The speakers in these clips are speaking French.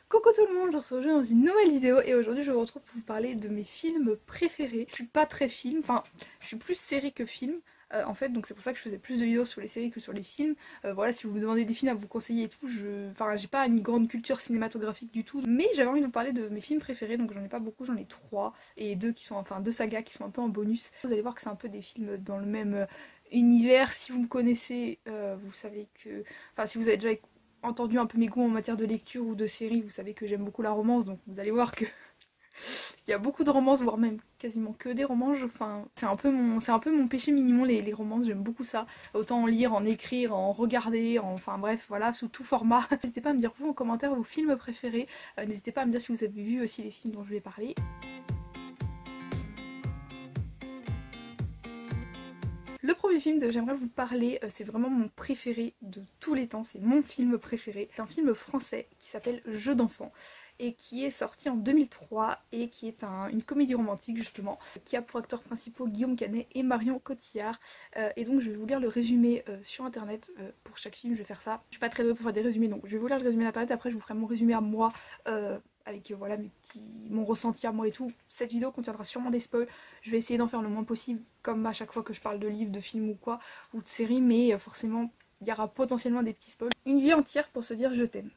Coucou tout le monde, je vous retrouve dans une nouvelle vidéo et aujourd'hui je vous retrouve pour vous parler de mes films préférés. Je suis pas très film, enfin je suis plus série que film en fait, donc c'est pour ça que je faisais plus de vidéos sur les séries que sur les films. Voilà, si vous me demandez des films à vous conseiller et tout, enfin j'ai pas une grande culture cinématographique du tout, mais j'avais envie de vous parler de mes films préférés, donc j'en ai pas beaucoup, j'en ai trois et deux qui sont, enfin deux sagas qui sont un peu en bonus. Vous allez voir que c'est un peu des films dans le même univers. Si vous me connaissez, vous savez que, enfin si vous avez déjà entendu un peu mes goûts en matière de lecture ou de série, vous savez que j'aime beaucoup la romance, donc vous allez voir que il y a beaucoup de romances, voire même quasiment que des romances. Enfin, c'est un peu mon péché mignon les romances, j'aime beaucoup ça. Autant en lire, en écrire, en regarder, enfin bref, voilà, sous tout format. N'hésitez pas à me dire vous en commentaire vos films préférés. N'hésitez pas à me dire si vous avez vu aussi les films dont je vais parler. Le premier film dont j'aimerais vous parler, c'est vraiment mon préféré de tous les temps, c'est mon film préféré. C'est un film français qui s'appelle Jeux d'enfants et qui est sorti en 2003 et qui est une comédie romantique justement, qui a pour acteurs principaux Guillaume Canet et Marion Cotillard. Et donc je vais vous lire le résumé sur internet pour chaque film, je vais faire ça. Je suis pas très douée pour faire des résumés, donc je vais vous lire le résumé d'internet, après je vous ferai mon résumé à moi. Avec voilà mon ressenti à moi et tout. Cette vidéo contiendra sûrement des spoils, je vais essayer d'en faire le moins possible, comme à chaque fois que je parle de livres, de films ou quoi, ou de séries, mais forcément il y aura potentiellement des petits spoils. Une vie entière pour se dire je t'aime.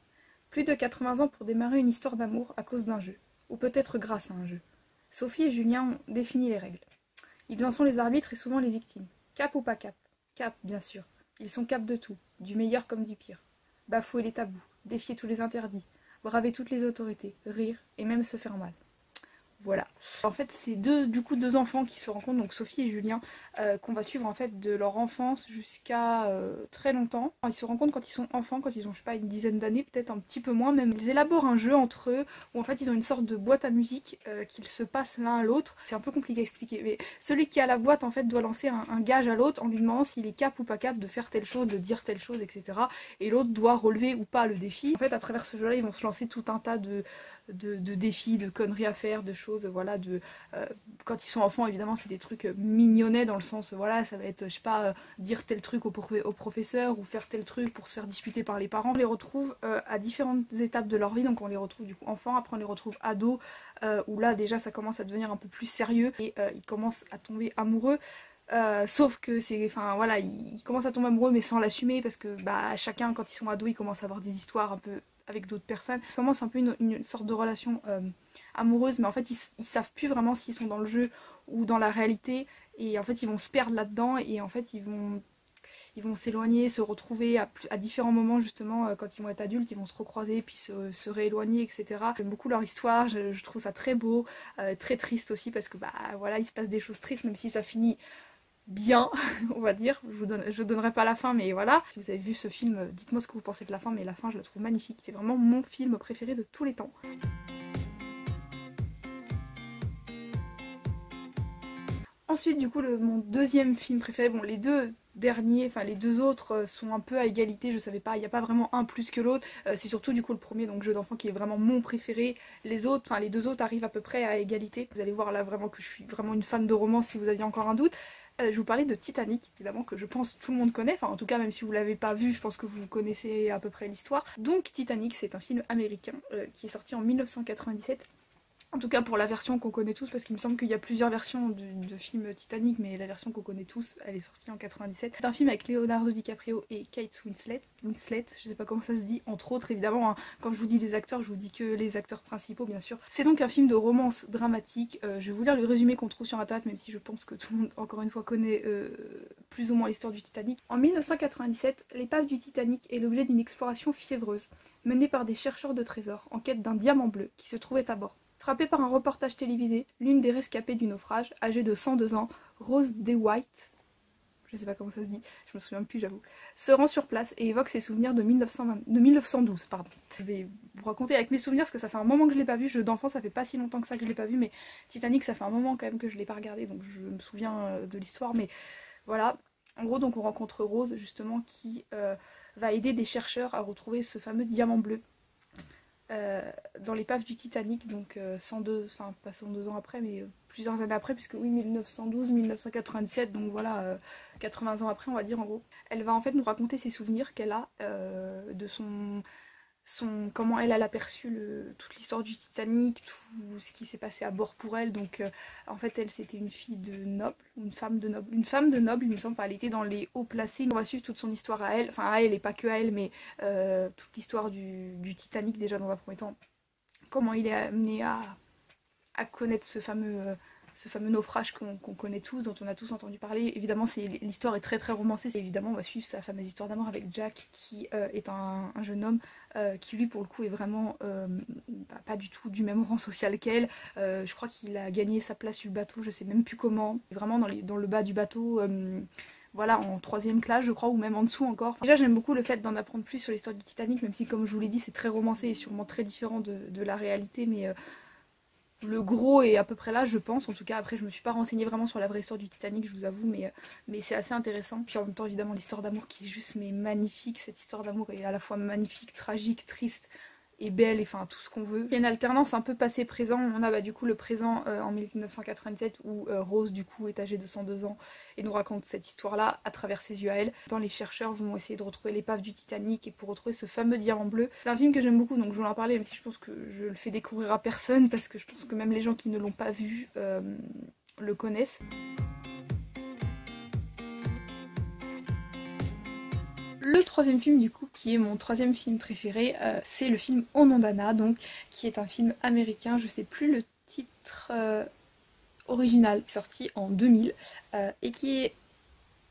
Plus de 80 ans pour démarrer une histoire d'amour à cause d'un jeu, ou peut-être grâce à un jeu. Sophie et Julien ont défini les règles. Ils en sont les arbitres et souvent les victimes. Cap ou pas cap? Cap, bien sûr. Ils sont cap de tout, du meilleur comme du pire. Bafouer les tabous, défier tous les interdits, braver toutes les autorités, rire et même se faire mal. Voilà. En fait, c'est deux enfants qui se rencontrent, donc Sophie et Julien, qu'on va suivre en fait de leur enfance jusqu'à très longtemps. Ils se rencontrent quand ils sont enfants, quand ils ont, je sais pas, une dizaine d'années, peut-être un petit peu moins même. Ils élaborent un jeu entre eux, où en fait ils ont une sorte de boîte à musique qu'ils se passent l'un à l'autre. C'est un peu compliqué à expliquer, mais celui qui a la boîte en fait doit lancer un gage à l'autre en lui demandant s'il est cap ou pas cap de faire telle chose, de dire telle chose, etc. Et l'autre doit relever ou pas le défi. En fait, à travers ce jeu-là, ils vont se lancer tout un tas de défis, de conneries à faire, de choses, voilà, quand ils sont enfants, évidemment, c'est des trucs mignonnets dans le sens, voilà, ça va être, je sais pas, dire tel truc au professeur ou faire tel truc pour se faire disputer par les parents. On les retrouve à différentes étapes de leur vie, donc on les retrouve du coup enfants, après on les retrouve ados, où là déjà ça commence à devenir un peu plus sérieux et ils commencent à tomber amoureux. Sauf que c'est, enfin voilà, ils commencent à tomber amoureux mais sans l'assumer parce que bah chacun quand ils sont ados ils commencent à avoir des histoires un peu avec d'autres personnes. Ils commencent un peu une sorte de relation amoureuse, mais en fait ils savent plus vraiment s'ils sont dans le jeu ou dans la réalité et en fait ils vont se perdre là-dedans et en fait ils vont s'éloigner, se retrouver à différents moments justement quand ils vont être adultes, ils vont se recroiser puis se rééloigner, etc. J'aime beaucoup leur histoire, je trouve ça très beau, très triste aussi parce que bah voilà il se passe des choses tristes même si ça finit bien, on va dire. Je donnerai pas la fin, mais voilà. Si vous avez vu ce film, dites-moi ce que vous pensez de la fin, mais la fin, je la trouve magnifique. C'est vraiment mon film préféré de tous les temps. Ensuite, du coup, mon deuxième film préféré, bon, les deux derniers, enfin les deux autres sont un peu à égalité, je savais pas, il n'y a pas vraiment un plus que l'autre, c'est surtout du coup le premier, donc Jeux d'enfants qui est vraiment mon préféré, les autres, enfin les deux autres arrivent à peu près à égalité, vous allez voir là vraiment que je suis vraiment une fan de romance si vous aviez encore un doute. Je vous parlais de Titanic, évidemment que je pense tout le monde connaît, enfin en tout cas même si vous l'avez pas vu, je pense que vous connaissez à peu près l'histoire. Donc Titanic c'est un film américain qui est sorti en 1997. En tout cas pour la version qu'on connaît tous, parce qu'il me semble qu'il y a plusieurs versions de films Titanic, mais la version qu'on connaît tous, elle est sortie en 97. C'est un film avec Leonardo DiCaprio et Kate Winslet, je sais pas comment ça se dit, entre autres évidemment, hein. Quand je vous dis les acteurs, je vous dis que les acteurs principaux bien sûr. C'est donc un film de romance dramatique, je vais vous lire le résumé qu'on trouve sur internet, même si je pense que tout le monde encore une fois connaît plus ou moins l'histoire du Titanic. En 1997, l'épave du Titanic est l'objet d'une exploration fiévreuse, menée par des chercheurs de trésors en quête d'un diamant bleu qui se trouvait à bord. Frappée par un reportage télévisé, l'une des rescapées du naufrage, âgée de 102 ans, Rose DeWitt, je sais pas comment ça se dit, je me souviens plus j'avoue, se rend sur place et évoque ses souvenirs de 1912. Pardon. Je vais vous raconter avec mes souvenirs parce que ça fait un moment que je l'ai pas vu, Jeux d'enfant ça fait pas si longtemps que ça que je l'ai pas vu, mais Titanic ça fait un moment quand même que je l'ai pas regardé donc je me souviens de l'histoire, mais voilà. En gros donc on rencontre Rose justement qui va aider des chercheurs à retrouver ce fameux diamant bleu. Dans l'épave du Titanic, donc 102, enfin pas 102 ans après, mais plusieurs années après, puisque oui, 1912-1997, donc voilà, 80 ans après, on va dire en gros. Elle va en fait nous raconter ses souvenirs qu'elle a de son comment elle a perçu toute l'histoire du Titanic, tout ce qui s'est passé à bord pour elle. Donc en fait elle c'était une fille de noble, une femme de noble il me semble, elle était dans les hauts placés. On va suivre toute son histoire à elle, enfin à elle et pas que à elle, mais toute l'histoire du Titanic déjà dans un premier temps. Comment il est amené à connaître ce fameux naufrage qu'on connaît tous, dont on a tous entendu parler. Évidemment, l'histoire est très très romancée. Évidemment, on va suivre sa fameuse histoire d'amour avec Jack, qui est un jeune homme qui, lui, pour le coup, est vraiment pas du tout du même rang social qu'elle. Je crois qu'il a gagné sa place sur le bateau, je sais même plus comment. Vraiment dans le bas du bateau. Voilà, en 3ème classe je crois, ou même en dessous encore. Déjà j'aime beaucoup le fait d'en apprendre plus sur l'histoire du Titanic, même si comme je vous l'ai dit c'est très romancé et sûrement très différent de la réalité, mais le gros est à peu près là je pense. En tout cas après je me suis pas renseignée vraiment sur la vraie histoire du Titanic, je vous avoue, mais c'est assez intéressant. Puis en même temps évidemment l'histoire d'amour qui est juste mais magnifique. Cette histoire d'amour est à la fois magnifique, tragique, triste et belle, et enfin tout ce qu'on veut. Il y a une alternance un peu passé-présent. On a du coup le présent en 1987 où Rose du coup est âgée de 102 ans et nous raconte cette histoire là à travers ses yeux à elle. Dans les chercheurs vont essayer de retrouver l'épave du Titanic et pour retrouver ce fameux diamant bleu. C'est un film que j'aime beaucoup, donc je voulais en parler, même si je pense que je le fais découvrir à personne parce que je pense que même les gens qui ne l'ont pas vu le connaissent. Le 3ème film du coup, qui est mon 3ème film préféré, c'est le film Au nom d'Anna, donc qui est un film américain, je sais plus le titre original, sorti en 2000, et qui est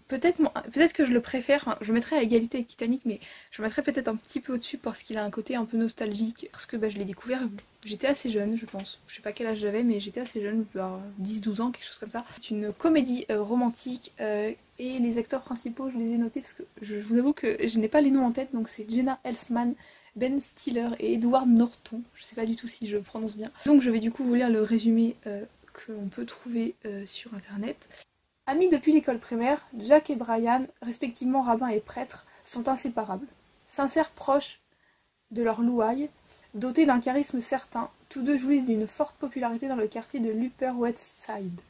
peut-être que je le préfère, hein, je mettrais à égalité avec Titanic, mais je le mettrais peut-être un petit peu au-dessus parce qu'il a un côté un peu nostalgique, parce que je l'ai découvert, j'étais assez jeune je pense, je sais pas quel âge j'avais, mais j'étais assez jeune, genre 10-12 ans, quelque chose comme ça. C'est une comédie romantique, et les acteurs principaux je les ai notés parce que je vous avoue que je n'ai pas les noms en tête, donc c'est Jenna Elfman, Ben Stiller et Edward Norton, je sais pas du tout si je prononce bien. Donc je vais du coup vous lire le résumé qu'on peut trouver sur internet. Amis depuis l'école primaire, Jack et Brian, respectivement rabbin et prêtre, sont inséparables. Sincères proches de leur louaille, dotés d'un charisme certain, tous deux jouissent d'une forte popularité dans le quartier de l'Upper West Side.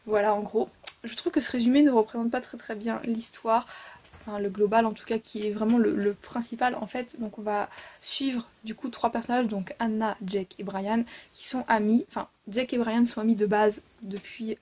Voilà en gros. Je trouve que ce résumé ne représente pas très bien l'histoire, enfin le global en tout cas, qui est vraiment le principal en fait. Donc on va suivre du coup 3 personnages, donc Anna, Jack et Brian, qui sont amis. Enfin Jack et Brian sont amis de base depuis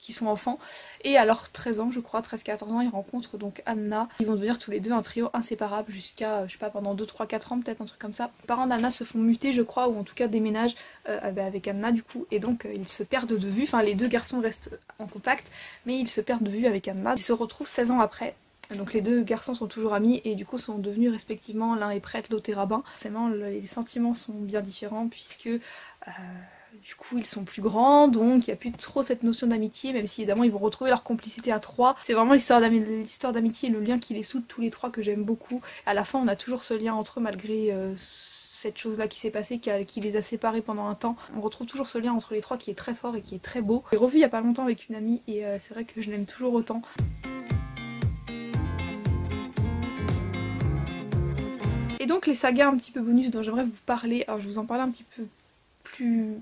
qui sont enfants, et à leurs 13 ans je crois, 13-14 ans, ils rencontrent donc Anna. Ils vont devenir tous les deux un trio inséparable jusqu'à, je sais pas, pendant 2-3-4 ans peut-être, un truc comme ça. Les parents d'Anna se font muter je crois, ou en tout cas déménagent avec Anna du coup, et donc ils se perdent de vue, enfin les deux garçons restent en contact, mais ils se perdent de vue avec Anna. Ils se retrouvent 16 ans après. Donc les deux garçons sont toujours amis et du coup sont devenus respectivement, l'un est prêtre, l'autre est rabbin. Forcément les sentiments sont bien différents puisque du coup ils sont plus grands, donc il n'y a plus trop cette notion d'amitié, même si évidemment ils vont retrouver leur complicité à 3. C'est vraiment l'histoire d'amitié et le lien qui les soude tous les 3 que j'aime beaucoup. À la fin on a toujours ce lien entre eux malgré cette chose là qui s'est passée, qui les a séparés pendant un temps. On retrouve toujours ce lien entre les 3 qui est très fort et qui est très beau. J'ai revu il y a pas longtemps avec une amie et c'est vrai que je l'aime toujours autant. Et donc les sagas un petit peu bonus dont j'aimerais vous parler, alors je vais vous en parler un petit peu plus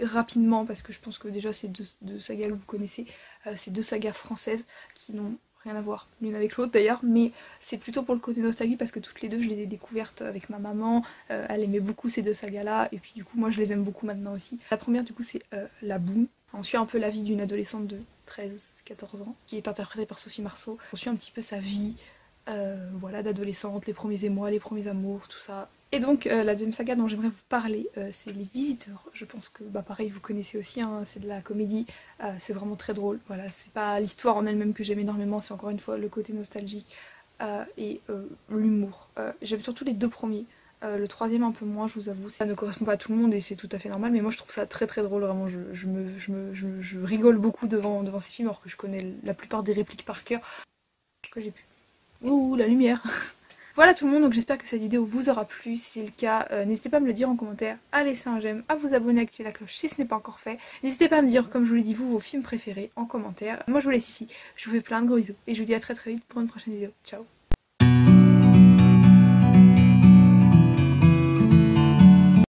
rapidement parce que je pense que déjà c'est deux sagas que vous connaissez, c'est 2 sagas françaises qui n'ont rien à voir l'une avec l'autre d'ailleurs, mais c'est plutôt pour le côté nostalgie parce que toutes les deux je les ai découvertes avec ma maman, elle aimait beaucoup ces 2 sagas là et puis du coup moi je les aime beaucoup maintenant aussi. La première du coup c'est La Boum. On suit un peu la vie d'une adolescente de 13-14 ans qui est interprétée par Sophie Marceau. On suit un petit peu sa vie, voilà, d'adolescente, les premiers émois, les premiers amours, tout ça. Et donc la deuxième saga dont j'aimerais vous parler, c'est Les Visiteurs. Je pense que pareil vous connaissez aussi, hein, c'est de la comédie, c'est vraiment très drôle. Voilà, c'est pas l'histoire en elle-même que j'aime énormément, c'est encore une fois le côté nostalgique et l'humour. J'aime surtout les 2 premiers. Le 3ème un peu moins, je vous avoue. Ça ne correspond pas à tout le monde et c'est tout à fait normal, mais moi je trouve ça très drôle, vraiment. Je rigole beaucoup devant ces films alors que je connais la plupart des répliques par cœur. Que j'ai pu. Ouh, la lumière. Voilà tout le monde, donc j'espère que cette vidéo vous aura plu. Si c'est le cas, n'hésitez pas à me le dire en commentaire, à laisser un j'aime, à vous abonner, à activer la cloche si ce n'est pas encore fait. N'hésitez pas à me dire, comme je vous l'ai dit, vos films préférés en commentaire. Moi je vous laisse ici, je vous fais plein de gros bisous et je vous dis à très vite pour une prochaine vidéo. Ciao.